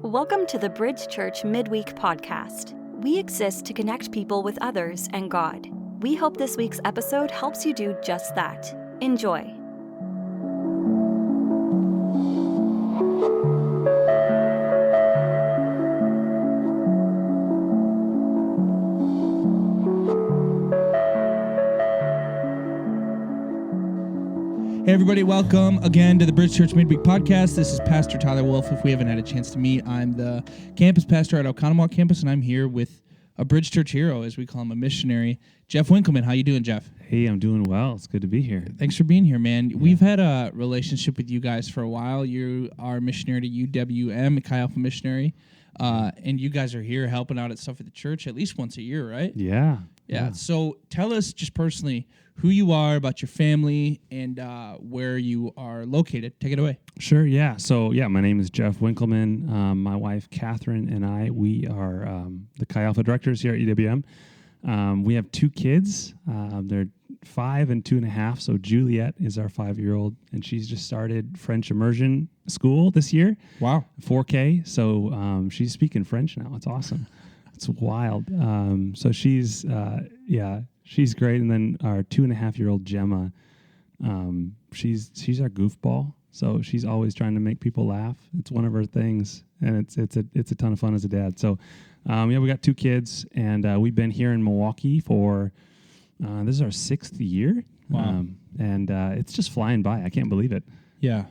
Welcome to the Bridge Church Midweek podcast. We exist to connect people with others and God. We hope this week's episode helps you do just that. Enjoy. Hey everybody, welcome again to the Bridge Church Midweek podcast. This is Pastor Tyler Wolf. If we haven't had a chance to meet, I'm the campus pastor at Oconomowoc campus, and I'm here with a Bridge Church hero, as we call him, a missionary, Jeff Winkleman. How you doing, Jeff? Hey, I'm doing well. It's good to be here. Thanks for being here, man. Yeah. We've had a relationship with you guys for a while. You are a missionary to UWM, Chi Alpha Missionary, and you guys are here helping out at stuff at the church at least once a year, right? Yeah. So tell us just personally who you are, about your family, and where you are located. Take it away. Sure, yeah. So, my name is Jeff Winkleman. My wife, Catherine, and we are the Chi Alpha directors here at UWM. We have two kids. They're 5 and 2.5. So Juliet is our 5-year-old, and she's just started French immersion school this year. Wow. 4K. So she's speaking French now. It's awesome. It's wild. So she's great. And then our 2.5-year-old Gemma, she's our goofball. So she's always trying to make people laugh. It's one of her things, and it's a ton of fun as a dad. So we got two kids, and we've been here in Milwaukee for this is our 6th year. Wow. And it's just flying by. I can't believe it. Yeah.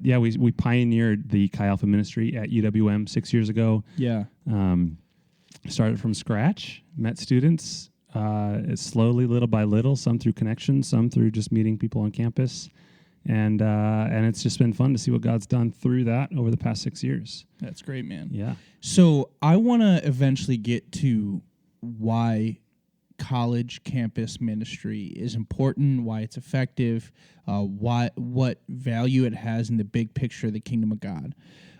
We pioneered the Chi Alpha ministry at UWM 6 years ago. Yeah. Started from scratch, met students slowly, little by little, some through connections, some through just meeting people on campus. And it's just been fun to see what God's done through that over the past 6 years. That's great, man. Yeah. So I want to eventually get to why college campus ministry is important, why it's effective, what value it has in the big picture of the kingdom of God.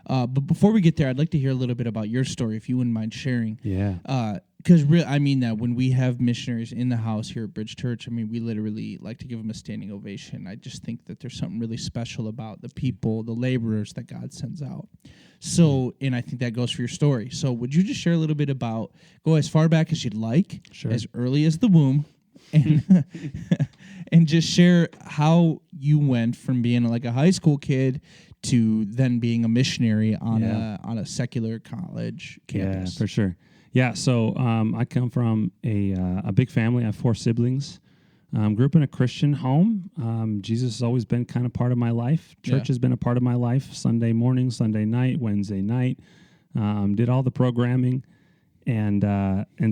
But before we get there, I'd like to hear a little bit about your story, if you wouldn't mind sharing. Yeah. Because I mean that when we have missionaries in the house here at Bridge Church, I mean, we literally like to give them a standing ovation. I just think that there's something really special about the people, the laborers that God sends out. So, and I think that goes for your story. So would you just share a little bit about, go as far back as you'd like, sure, as early as the womb, and and just share how you went from being like a high school kid to then being a missionary on a secular college campus. Yeah, for sure. Yeah, so I come from a big family. I have 4 siblings. Grew up in a Christian home. Jesus has always been kind of part of my life. Church has been a part of my life. Sunday morning, Sunday night, Wednesday night. Did all the programming, and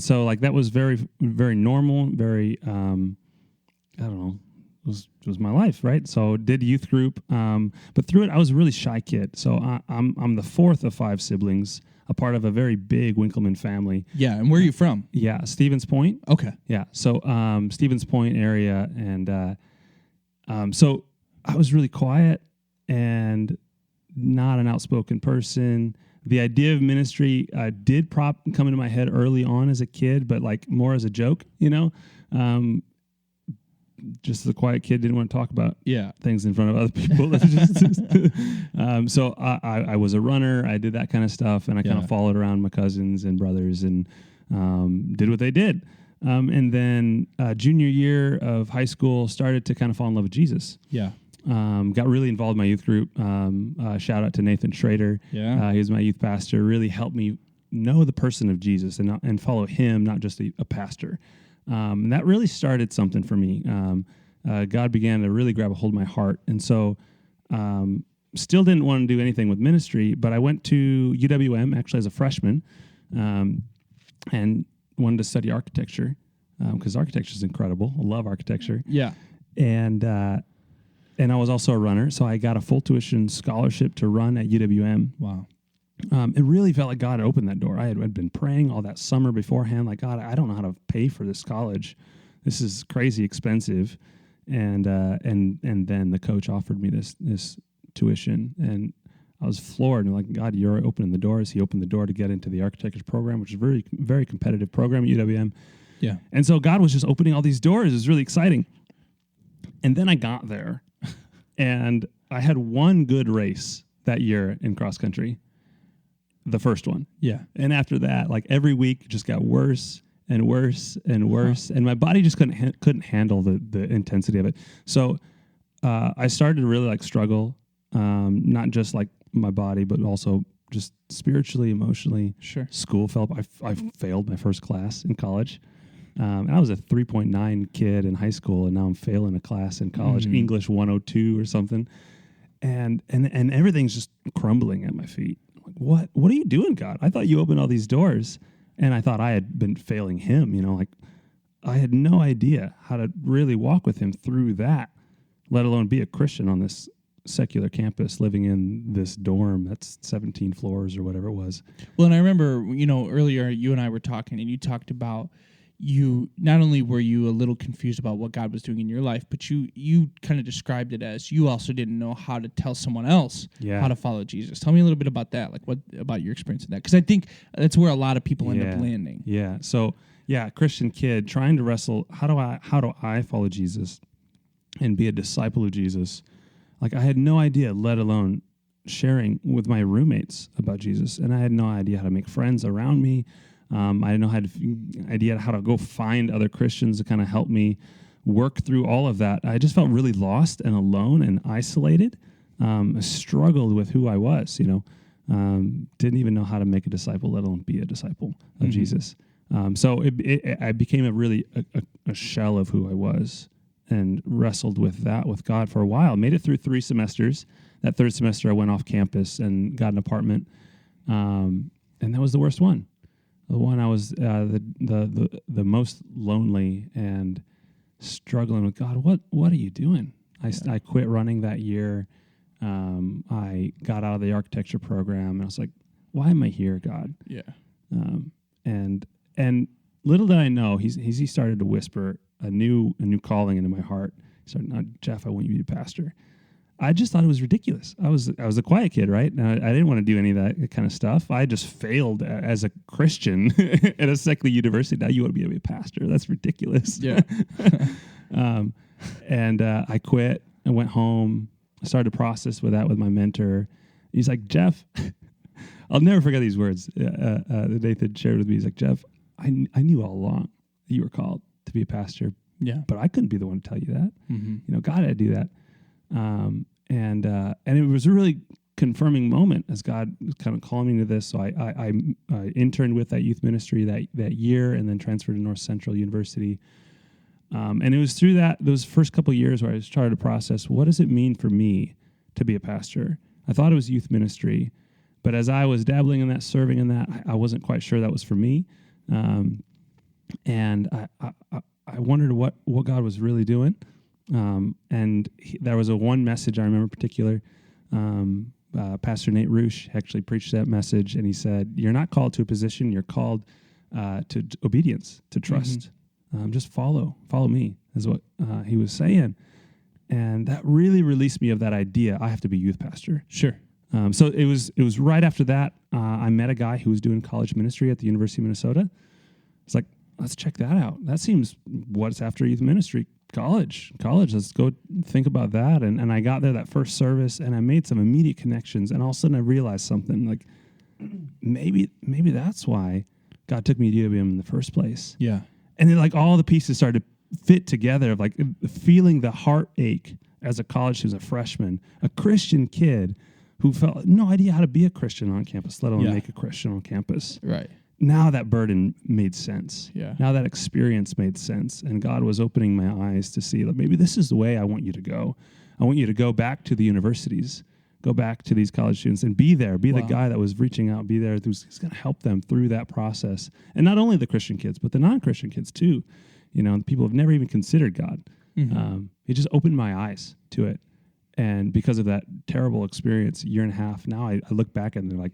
so like that was very, very normal. Very I don't know. It was my life, right? So did youth group, but through it, I was a really shy kid. So I'm the 4th of 5 siblings, a part of a very big Winkleman family. Yeah, and where are you from? Yeah, Stevens Point. Okay. Yeah, so Stevens Point area, and so I was really quiet and not an outspoken person. The idea of ministry did come into my head early on as a kid, but like more as a joke, just as a quiet kid, didn't want to talk about things in front of other people. So I was a runner. I did that kind of stuff, and I kind of followed around my cousins and brothers and did what they did. And then junior year of high school, started to kind of fall in love with Jesus. Yeah. Got really involved in my youth group. Shout out to Nathan Schrader. Yeah. He was my youth pastor. Really helped me know the person of Jesus and follow him, not just a pastor. And that really started something for me. God began to really grab a hold of my heart. And so still didn't want to do anything with ministry, but I went to UWM actually as a freshman and wanted to study architecture because architecture is incredible. I love architecture. Yeah. And I was also a runner, so I got a full tuition scholarship to run at UWM. Wow. It really felt like God opened that door. I had been praying all that summer beforehand, like, God, I don't know how to pay for this college. This is crazy expensive. And then the coach offered me this tuition, and I was floored. And like, God, you're opening the doors. He opened the door to get into the architecture program, which is a very, very competitive program at UWM. Yeah. And so God was just opening all these doors. It was really exciting. And then I got there, and I had one good race that year in cross country. the first one. Yeah. And after that, like every week it just got worse and worse and worse. And my body just couldn't handle the intensity of it. So I started to really like struggle, not just like my body, but also just spiritually, emotionally. Sure. School fell. I failed my first class in college. And I was a 3.9 kid in high school, and now I'm failing a class in college, English 102 or something. And everything's just crumbling at my feet. Like, what are you doing, God? I thought you opened all these doors, and I thought I had been failing him. Like I had no idea how to really walk with him through that, let alone be a Christian on this secular campus, living in this dorm that's 17 floors or whatever it was. Well, and I remember, earlier you and I were talking, and you talked about you not only were you a little confused about what God was doing in your life, but you kind of described it as you also didn't know how to tell someone else how to follow Jesus. Tell me a little bit about that, like what about your experience in that? Because I think that's where a lot of people end up landing. Yeah. So Christian kid trying to wrestle. How do I follow Jesus and be a disciple of Jesus? Like I had no idea, let alone sharing with my roommates about Jesus, and I had no idea how to make friends around me. I didn't know idea how to go find other Christians to kind of help me work through all of that. I just felt really lost and alone and isolated. I struggled with who I was, didn't even know how to make a disciple, let alone be a disciple of Jesus. So I became a shell of who I was and wrestled with that with God for a while. Made it through 3 semesters. That third semester I went off campus and got an apartment. And that was the worst one. The one I was the most lonely and struggling with. God, what are you doing? I quit running that year. I got out of the architecture program, and I was like, why am I here, God? Yeah. And little did I know, he started to whisper a new calling into my heart. He started, no, Jeff, I want you to be a pastor. I just thought it was ridiculous. I was a quiet kid, right? Now, I didn't want to do any of that kind of stuff. I just failed as a Christian at a secular university. Now you want to be a pastor? That's ridiculous. Yeah. And I quit. I went home. I started a process with my mentor. He's like, Jeff, I'll never forget these words that Nathan shared with me. He's like, Jeff, I knew all along that you were called to be a pastor. Yeah. But I couldn't be the one to tell you that. God had to do that. And it was a really confirming moment as God was kind of calling me to this. So I interned with that youth ministry that year, and then transferred to North Central University. And it was through those first couple of years where I started to process, what does it mean for me to be a pastor? I thought it was youth ministry, but as I was dabbling in that, serving in that, I wasn't quite sure that was for me. And I wondered what God was really doing. There was one message I remember in particular. Pastor Nate Roosh actually preached that message, and he said, you're not called to a position, you're called to obedience, to trust. Just follow me, is what he was saying. And that really released me of that idea, I have to be youth pastor. Sure. So it was right after that, I met a guy who was doing college ministry at the University of Minnesota. It's like, let's check that out. That seems what's after youth ministry. College, let's go think about that. And I got there that first service, and I made some immediate connections, and all of a sudden I realized something, like maybe that's why God took me to UWM in the first place. Yeah. And then like all the pieces started to fit together, of like feeling the heartache as a college student, as a freshman, a Christian kid who felt no idea how to be a Christian on campus, let alone make a Christian on campus. Right. Now that burden made sense. Yeah. Now that experience made sense. And God was opening my eyes to see, like, maybe this is the way I want you to go. I want you to go back to the universities, go back to these college students and be there, be the guy that was reaching out, be there, who's going to help them through that process. And not only the Christian kids, but the non-Christian kids too. The people who have never even considered God. He just opened my eyes to it. And because of that terrible experience, year and a half, now I look back and they're like,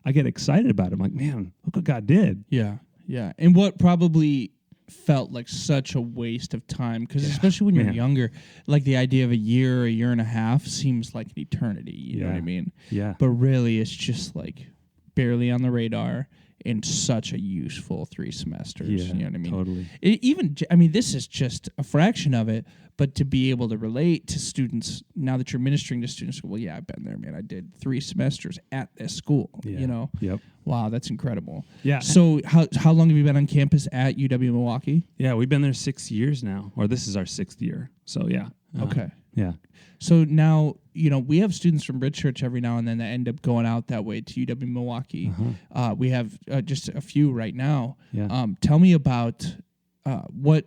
I get excited about it. I'm like, man, look what God did. Yeah, yeah. And what probably felt like such a waste of time, because especially when you're younger, like the idea of a year and a half seems like an eternity. You know what I mean? Yeah. But really, it's just like barely on the radar. in such a useful 3 semesters. Yeah, you know what I mean? totally. This is just a fraction of it, but to be able to relate to students now that you're ministering to students, well, yeah, I've been there, man. I did 3 semesters at this school. Yeah. You know? Yep. Wow, that's incredible. Yeah. So how long have you been on campus at UW Milwaukee? Yeah, we've been there 6 years now, or this is our 6th year. So yeah. Okay. Yeah. So now, we have students from Bridge Church every now and then that end up going out that way to UW Milwaukee. We have just a few right now. Yeah. Tell me about what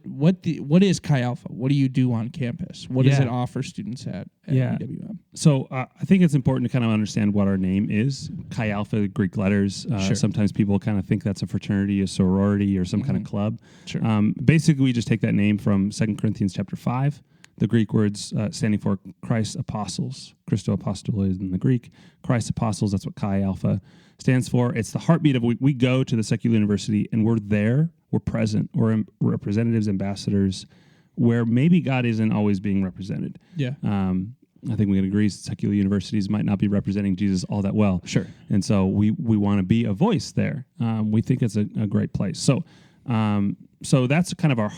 is Chi Alpha? What do you do on campus? What does it offer students at UWM? So I think it's important to kind of understand what our name is. Chi Alpha, Greek letters. Sure. Sometimes people kind of think that's a fraternity, a sorority, or some kind of club. Sure. Basically, we just take that name from 2 Corinthians chapter 5. The Greek words standing for Christ's apostles. Christo apostolo is in the Greek. Christ's apostles, that's what Chi Alpha stands for. It's the heartbeat of we go to the secular university and we're there, we're present, we're representatives, ambassadors, where maybe God isn't always being represented. Yeah. I think we can agree secular universities might not be representing Jesus all that well. Sure. And so we want to be a voice there. We think it's a great place. So that's kind of our